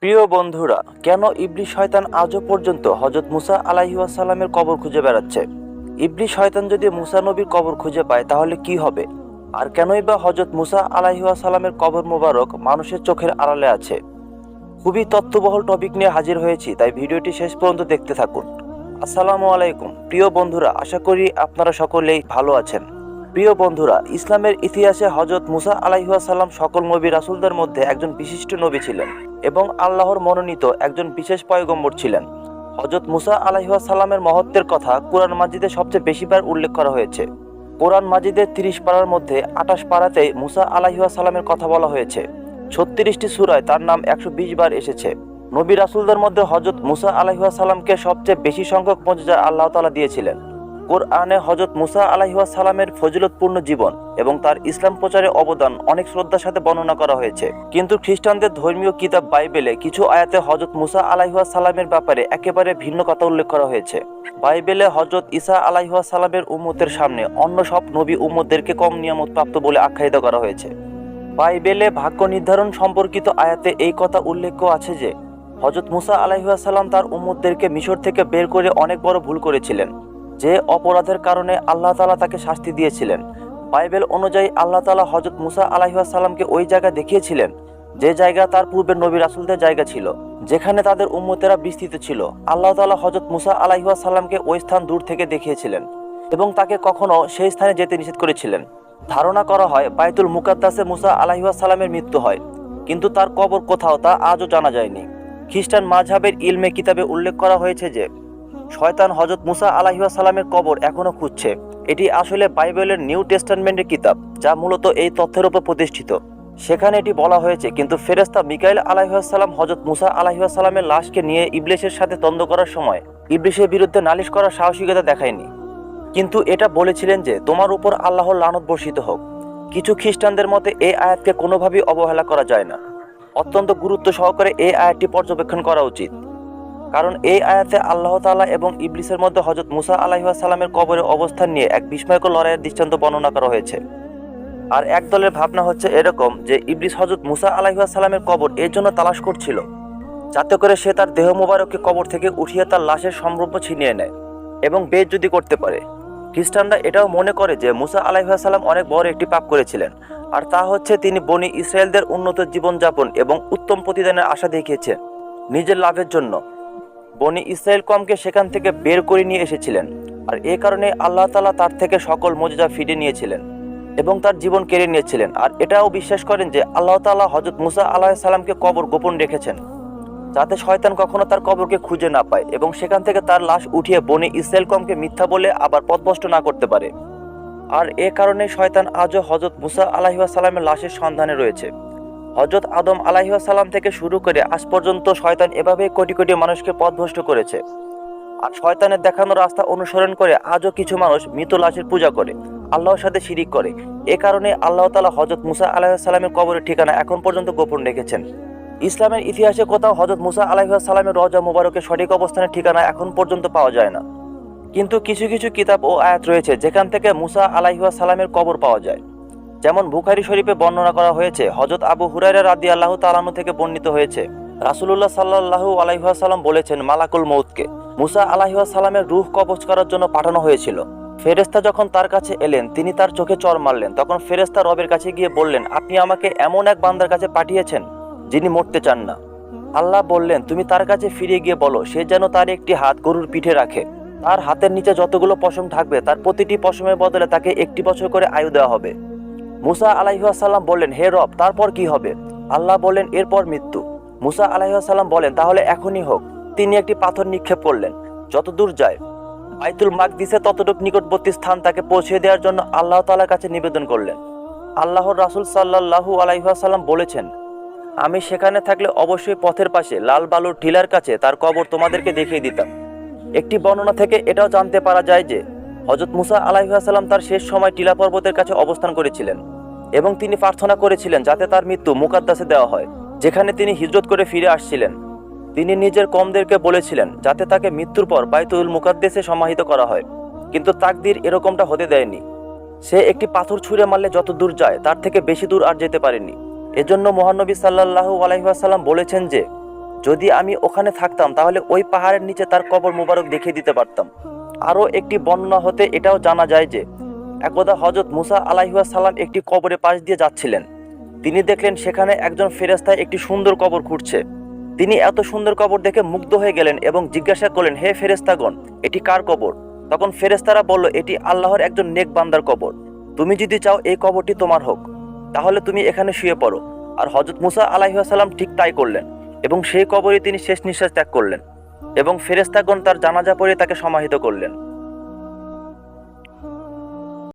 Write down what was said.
প্রিয় বন্ধুরা, কেন ইবলিস শয়তান আজও পর্যন্ত হযরত মুসা আলাইহিস সালামের কবর খুঁজে বেড়াচ্ছে? ইবলিস শয়তান যদি মুসা নবীর কবর খুঁজে পায় তাহলে কি হবে? আর কেনই বা হযরত মুসা আলাইহিস সালামের কবর মোবারক মানুষের চোখের আড়ালে আছে? খুবই তথ্যবহুল টপিক নিয়ে হাজির হয়েছি, তাই ভিডিওটি শেষ পর্যন্ত দেখতে থাকুন। আসসালামু আলাইকুম প্রিয় বন্ধুরা, আশা করি আপনারা সকলেই ভালো আছেন। প্রিয় বন্ধুরা, ইসলামের ইতিহাসে হযরত মুসা আলাইহিস সালাম সকল নবী রাসূলদের মধ্যে একজন বিশিষ্ট নবী ছিলেন এবং আল্লাহর মনোনীত একজন বিশেষ পয়গম্বর ছিলেন। হযরত মুসা আলাইহিস সালামের মহত্বের কথা কুরআন মাজিদে সবচেয়ে বেশিবার উল্লেখ করা হয়েছে। কোরআন মাজিদের 30 পারার মধ্যে 28 পারাতেই মুসা আলাইহিস সালামের কথা বলা হয়েছে। 36টি সূরায় তার নাম 120 বার এসেছে। নবী রাসূলদের মধ্যে হযরত মুসা আলাইহিস সালামকে সবচেয়ে বেশি সংখ্যক মুজিজা আল্লাহ তাআলা দিয়েছিলেন। কোরআনে হযরত মুসা আলাইহিস সালামের ফজিলতপূর্ণ জীবন এবং তার ইসলাম প্রচারে অবদান অনেক শ্রদ্ধার সাথে বর্ণনা করা হয়েছে। কিন্তু খ্রিস্টানদের ধর্মীয় কিতাব বাইবেলে কিছু আয়াতে হযরত মুসা আলাইহিস সালামের ব্যাপারে একেবারে ভিন্ন কথা উল্লেখ করা হয়েছে। বাইবেলে হযরত ঈসা আলাইহিস সালামের উম্মতের সামনে অন্য সব নবী উম্মতদেরকে কম নিয়ামত প্রাপ্ত বলে আখ্যায়িত করা হয়েছে। বাইবেলে ভাগ্য নির্ধারণ সম্পর্কিত আয়াতে এই কথা উল্লেখ আছে যে হযরত মুসা আলাইহিস সালাম তার উম্মতদেরকে মিশর থেকে বের করে অনেক বড় ভুল করেছিলেন, যে অপরাধের কারণে আল্লাহ তাআলা তাকে শাস্তি দিয়েছিলেন। বাইবেল অনুযায়ী আল্লাহ তাআলা হযরত মুসা আলাইহিস সালামকে ওই জায়গা দেখিয়েছিলেন যে জায়গা তার পূর্বের নবী রাসূলদের জায়গা ছিল, যেখানে তাদের উম্মতেরা বিস্তৃত ছিল। আল্লাহ তাআলা হযরত মুসা আলাইহিস সালামকে ওই স্থান দূর থেকে দেখিয়েছিলেন এবং তাকে কখনো সেই স্থানে যেতে নিষেধ করেছিলেন। ধারণা করা হয় বাইতুল মুকাদ্দাসে মুসা আলাইহিস সালামের মৃত্যু হয়, কিন্তু তার কবর কোথাও তা আজও জানা যায়নি। খ্রিস্টান মাযহাবের ইলমে কিতাবে উল্লেখ করা হয়েছে যে শয়তান হযরত মুসা আলাইহিস সালামের কবর এখনো খুঁজছে। এটি আসলে বাইবেলের নিউ টেস্টামেন্টের কিতাব, যা মূলত এই তথ্যের উপর প্রতিষ্ঠিত। সেখানে এটি বলা হয়েছে, কিন্তু ফেরেশতা মিকাইল আলাইহিস সালাম হযরত মুসা আলাইহিস সালামের লাশকে নিয়ে ইবলিসের সাথে দ্বন্দ্ব করার সময় ইবলিসের বিরুদ্ধে নালিশ করার সাহসিকতা দেখায়নি, কিন্তু এটা বলেছিলেন যে তোমার উপর আল্লাহর লানত বর্ষিত হোক। কিছু খ্রিস্টানদের মতে এই আয়াতকে কোনোভাবেই অবহেলা করা যায় না। অত্যন্ত গুরুত্ব সহকারে এই আয়াতটি পর্যবেক্ষণ করা উচিত, কারণ এই আয়াতে আল্লাহ তাআলা এবং ইবলিসের মধ্যে হযরত মুসা আলাইহিস সালামের কবরের অবস্থান নিয়ে এক বিস্ময়কর লড়াইয়ের দৃষ্টান্ত বর্ণনা করা হয়েছে। আর এক দলের ভাবনা হচ্ছে এরকম যে ইবলিস হযরত মুসা আলাইহিস সালামের কবর এর জন্য তালাশ করছিল, যাতে করে সে তার দেহ মোবারককে কবর থেকে উঠিয়ে তার লাশের সম্ভ্রম ছিনিয়ে নেয় এবং বেইজ্জতি করতে পারে। খ্রিস্টানরা এটাও মনে করে যে মুসা আলাইহিস সালাম অনেক বড় একটি পাপ করেছিলেন, আর তা হচ্ছে তিনি বনি ইসরায়েলদের উন্নত জীবনযাপন এবং উত্তম প্রতিদানের আশা দেখিয়েছেন নিজের লাভের জন্য। বনি ইসরায়েল কমকে সেখান থেকে বের করে নিয়ে এসেছিলেন, আর এ কারণে আল্লাহ তাআলা তার থেকে সকল মুজিজা ফিরিয়ে নিয়েছিলেন এবং তার জীবন কেড়ে নিয়েছিলেন। আর এটাও বিশ্বাস করেন যে আল্লাহ তাআলা হযরত মুসা আলাইহিস সালামকে কবর গোপন রেখেছেন, যাতে শয়তান কখনো তার কবরকে খুঁজে না পায় এবং সেখান থেকে তার লাশ উঠিয়ে বনি ইসরায়েল কমকে মিথ্যা বলে আবার পথভ্রষ্ট না করতে পারে। আর এ কারণে শয়তান আজও হযরত মুসা আলাইহিস সালামের লাশের সন্ধানে রয়েছে। হযরত আদম আলাইহিস সালাম থেকে শুরু করে আজ পর্যন্ত শয়তান এভাবে কোটি কোটি মানুষকে পথভ্রষ্ট করেছে। আর শয়তানের দেখানো রাস্তা অনুসরণ করে আজও কিছু মানুষ মৃত লাশের পূজা করে, আল্লাহর সাথে শিরিক করে। এ কারণে আল্লাহ তাআলা হযরত মুসা আলাইহিস সালামের কবরের ঠিকানা এখন পর্যন্ত গোপন রেখেছেন। ইসলামের ইতিহাসে কোথাও হযরত মুসা আলাইহিস সালামের রওজা মুবারকের সঠিক অবস্থানের ঠিকানা এখন পর্যন্ত পাওয়া যায় না, কিন্তু কিছু কিছু কিতাব ও আয়াত রয়েছে যেখান থেকে মুসা আলাইহিস সালামের কবর পাওয়া যায়। যেমন বুখারী শরীফে বর্ণনা করা হয়েছে, হযরত আবু হুরায়রা রাদিয়াল্লাহু তাআলা আনহু থেকে বর্ণিত হয়েছে, রাসূলুল্লাহ সাল্লাল্লাহু আলাইহি ওয়াসাল্লাম বলেছেন, মালাকুল মউতকে মুসা আলাইহিস সালামের রূহ কবজ করার জন্য পাঠানো হয়েছিল। ফেরেশতা যখন তার কাছে এলেন, তিনি তার চোখে চড় মারলেন। তখন ফেরেশতা রবের কাছে গিয়ে বললেন, আপনি আমাকে এমন এক বান্দার কাছে পাঠিয়েছেন যিনি মরতে চান না। আল্লাহ বললেন, তুমি তার কাছে ফিরে গিয়ে বলো সে যেন তার একটি হাত গরুর পিঠে রাখে। তার হাতের নিচে যতগুলো পশম থাকবে তার প্রতিটি পশমের বদলে তাকে 1 বছর করে আয়ু দেওয়া হবে। মুসা আলাইহিস সালাম বললেন, হে রব, তারপর কি হবে? আল্লাহ বললেন, এরপর মৃত্যু। মুসা আলাইহিস সালাম বলেন, তাহলে এখনই হোক। তিনি একটি পাথর নিক্ষেপ করলেন, যতদূর যায় বাইতুল মাকদিসে ততটুকু নিকটবর্তী স্থান তাকে পৌঁছে দেওয়ার জন্য আল্লাহ তাআলার কাছে নিবেদন করলেন। আল্লাহর রাসূল সাল্লাল্লাহু আলাইহি ওয়াসাল্লাম বলেছেন, আমি সেখানে থাকলে অবশ্যই পথের পাশে লাল বালুর টিলার কাছে তার কবর তোমাদেরকে দেখিয়ে দিতাম। একটি বর্ণনা থেকে এটাও জানতে পারা যায় যে হযরত মুসা আলাইহিস সালাম তার শেষ সময় টিলা পর্বতের কাছে অবস্থান করেছিলেন এবং তিনি প্রার্থনা করেছিলেন যাতে তার মৃত্যু মুকাদ্দাসে দেওয়া হয়, যেখানে তিনি হিজরত করে ফিরে আসছিলেন। তিনি নিজের কওমদেরকে বলেছিলেন যাতে তাকে মৃত্যুর পর বাইতুল মুকাদ্দাসে সমাহিত করা হয়, কিন্তু তাকদীর এরকমটা হতে দেয়নি। সে একটি পাথর ছুঁড়ে মারলে যত দূর যায় তার থেকে বেশি দূর আর যেতে পারেনি। এজন্য মহানবী সাল্লাল্লাহু আলাইহি ওয়াসাল্লাম বলেছেন যে যদি আমি ওখানে থাকতাম তাহলে ওই পাহাড়ের নিচে তার কবর মুবারক দেখিয়ে দিতে পারতাম। আরও একটি বর্ণনা হতে এটাও জানা যায় যে একদা হযরত মুসা আলাইহিস সালাম একটি কবরের পাশ দিয়ে যাচ্ছিলেন। তিনি দেখলেন সেখানে একজন ফেরেশতা একটি সুন্দর কবর খুঁড়ছে। তিনি এত সুন্দর কবর দেখে মুগ্ধ হয়ে গেলেন এবং জিজ্ঞাসা করলেন, হে ফেরেশতাগণ, এটি কার কবর? তখন ফেরেশতারা বলল, এটি আল্লাহর একজন নেক বান্দার কবর। তুমি যদি চাও এই কবরটি তোমার হোক, তাহলে তুমি এখানে শুয়ে পড়ো। আর হযরত মুসা আলাইহিস সালাম ঠিক তাই করলেন এবং সেই কবরে তিনি শেষ নিঃশ্বাস ত্যাগ করলেন এবং ফেরেশতাগণ তার জানাজা পড়ে তাকে সমাহিত করলেন।